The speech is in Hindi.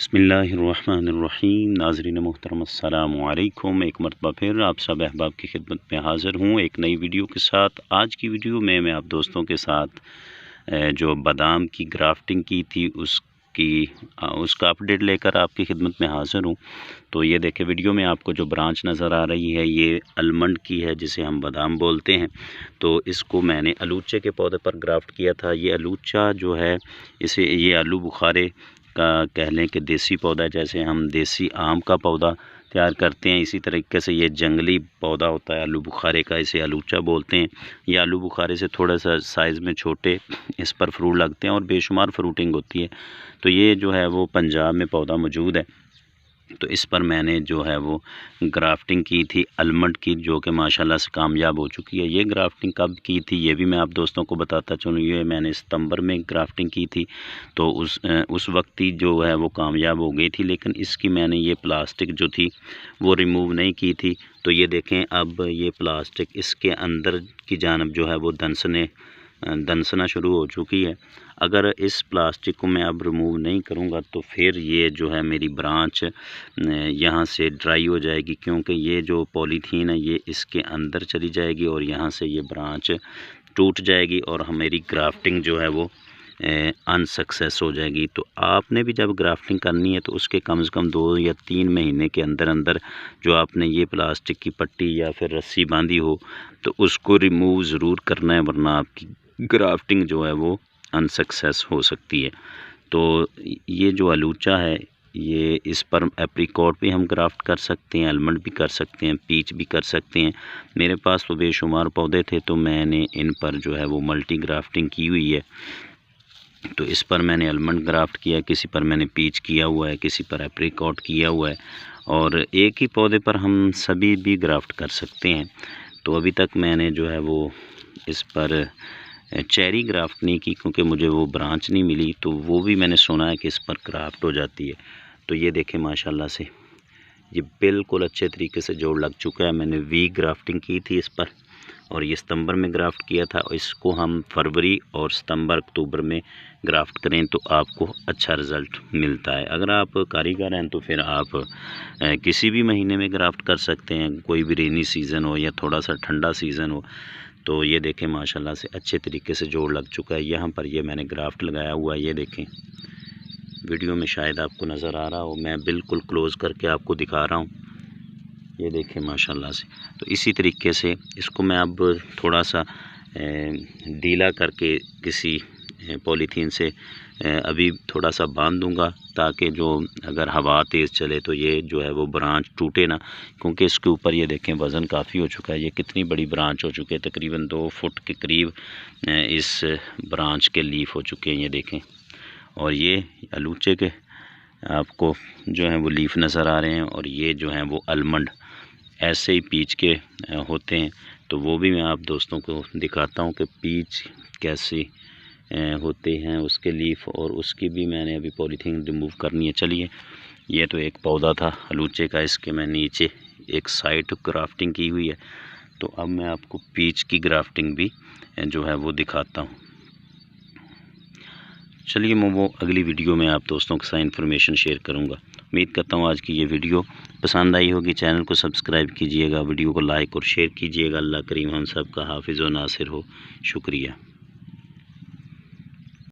बिस्मिल्लाहिर्रहमानिर्रहीम। नाज़रीन मोहतरम अस्सलामु अलैकुम। एक मरतबा फिर आप सब अहबाब की खिदमत में हाज़िर हूँ एक नई वीडियो के साथ। आज की वीडियो में मैं आप दोस्तों के साथ जो बादाम की ग्राफ्टिंग की थी उसका अपडेट लेकर आपकी खिदमत में हाज़िर हूँ। तो ये देखें, वीडियो में आपको जो ब्रांच नज़र आ रही है ये अलमंड की है, जिसे हम बादाम बोलते हैं। तो इसको मैंने अलूचे के पौधे पर ग्राफ्ट किया था। ये अलूचा जो है, ये आलू बुखारे का कह लें कि देसी पौधा, जैसे हम देसी आम का पौधा तैयार करते हैं, इसी तरीके से ये जंगली पौधा होता है आलू बुखारे का, इसे अलूचा बोलते हैं। ये आलू बुखारे से थोड़ा सा साइज़ में छोटे, इस पर फ्रूट लगते हैं और बेशुमार फ्रूटिंग होती है। तो ये जो है वो पंजाब में पौधा मौजूद है। तो इस पर मैंने जो है वो ग्राफ्टिंग की थी अलमंड की, जो कि माशाल्लाह से कामयाब हो चुकी है। ये ग्राफ्टिंग कब की थी ये भी मैं आप दोस्तों को बताता चलूँ। ये मैंने सितंबर में ग्राफ्टिंग की थी, तो उस वक्त ही जो है वो कामयाब हो गई थी। लेकिन इसकी मैंने ये प्लास्टिक जो थी वो रिमूव नहीं की थी। तो ये देखें, अब ये प्लास्टिक इसके अंदर की जानब जो है वो दनसना शुरू हो चुकी है। अगर इस प्लास्टिक को मैं अब रिमूव नहीं करूँगा तो फिर ये जो है मेरी ब्रांच यहाँ से ड्राई हो जाएगी, क्योंकि ये जो पॉलीथीन है ये इसके अंदर चली जाएगी और यहाँ से ये ब्रांच टूट जाएगी और मेरी ग्राफ्टिंग जो है वो अनसक्सेस हो जाएगी। तो आपने भी जब ग्राफ्टिंग करनी है तो उसके कम से कम 2 या 3 महीने के अंदर अंदर जो आपने ये प्लास्टिक की पट्टी या फिर रस्सी बांधी हो तो उसको रिमूव ज़रूर करना है, वरना आपकी ग्राफ्टिंग जो है वो अनसक्सेस हो सकती है। तो ये जो अलूचा है, ये इस पर एप्रिकॉट भी हम ग्राफ्ट कर सकते हैं, आलमंड भी कर सकते हैं, पीच भी कर सकते हैं। मेरे पास तो बेशुमार पौधे थे, तो मैंने इन पर जो है वो मल्टी ग्राफ्टिंग की हुई है। तो इस पर मैंने आलमंड ग्राफ्ट किया, किसी पर मैंने पीच किया हुआ है, किसी पर एप्रिकॉट किया हुआ है, और एक ही पौधे पर हम सभी भी ग्राफ्ट कर सकते हैं। तो अभी तक मैंने जो है वो इस पर चेरी ग्राफ्ट नहीं की, क्योंकि मुझे वो ब्रांच नहीं मिली। तो वो भी मैंने सुना है कि इस पर ग्राफ्ट हो जाती है। तो ये देखें, माशाल्लाह से ये बिल्कुल अच्छे तरीके से जोड़ लग चुका है। मैंने वी ग्राफ्टिंग की थी इस पर, और ये सितंबर में ग्राफ्ट किया था। और इसको हम फरवरी और सितंबर अक्टूबर में ग्राफ्ट करें तो आपको अच्छा रिज़ल्ट मिलता है। अगर आप कारीगर हैं तो फिर आप किसी भी महीने में ग्राफ्ट कर सकते हैं, कोई भी रेनी सीज़न हो या थोड़ा सा ठंडा सीज़न हो। तो ये देखें, माशाल्लाह से अच्छे तरीके से जोड़ लग चुका है। यहाँ पर ये मैंने ग्राफ्ट लगाया हुआ है, ये देखें, वीडियो में शायद आपको नज़र आ रहा हो, मैं बिल्कुल क्लोज़ करके आपको दिखा रहा हूँ। ये देखें माशाल्लाह से। तो इसी तरीके से इसको मैं अब थोड़ा सा ढीला करके किसी पॉलीथीन से अभी थोड़ा सा बांध दूंगा, ताकि जो अगर हवा तेज़ चले तो ये जो है वो ब्रांच टूटे ना। क्योंकि इसके ऊपर ये देखें वज़न काफ़ी हो चुका है, ये कितनी बड़ी ब्रांच हो चुकी है, तकरीबन 2 फुट के करीब इस ब्रांच के लीफ हो चुके हैं, ये देखें। और ये अलूचे के आपको जो है वो लीफ नज़र आ रहे हैं, और ये जो हैं वो अलमंड ऐसे ही पीच के होते हैं। तो वो भी मैं आप दोस्तों को दिखाता हूँ कि पीच कैसे होते हैं, उसके लीफ, और उसकी भी मैंने अभी पॉलीथीन रिमूव करनी है। चलिए, ये तो एक पौधा था अलूचे का, इसके मैं नीचे एक साइड ग्राफ्टिंग की हुई है। तो अब मैं आपको पीच की ग्राफ्टिंग भी जो है वो दिखाता हूँ। चलिए, मैं वो अगली वीडियो में आप दोस्तों के साथ इन्फॉर्मेशन शेयर करूँगा। उम्मीद करता हूँ आज की ये वीडियो पसंद आई होगी। चैनल को सब्सक्राइब कीजिएगा, वीडियो को लाइक और शेयर कीजिएगा। अल्लाह करीम हम सब का हाफिज़ व नासिर हो। शुक्रिया।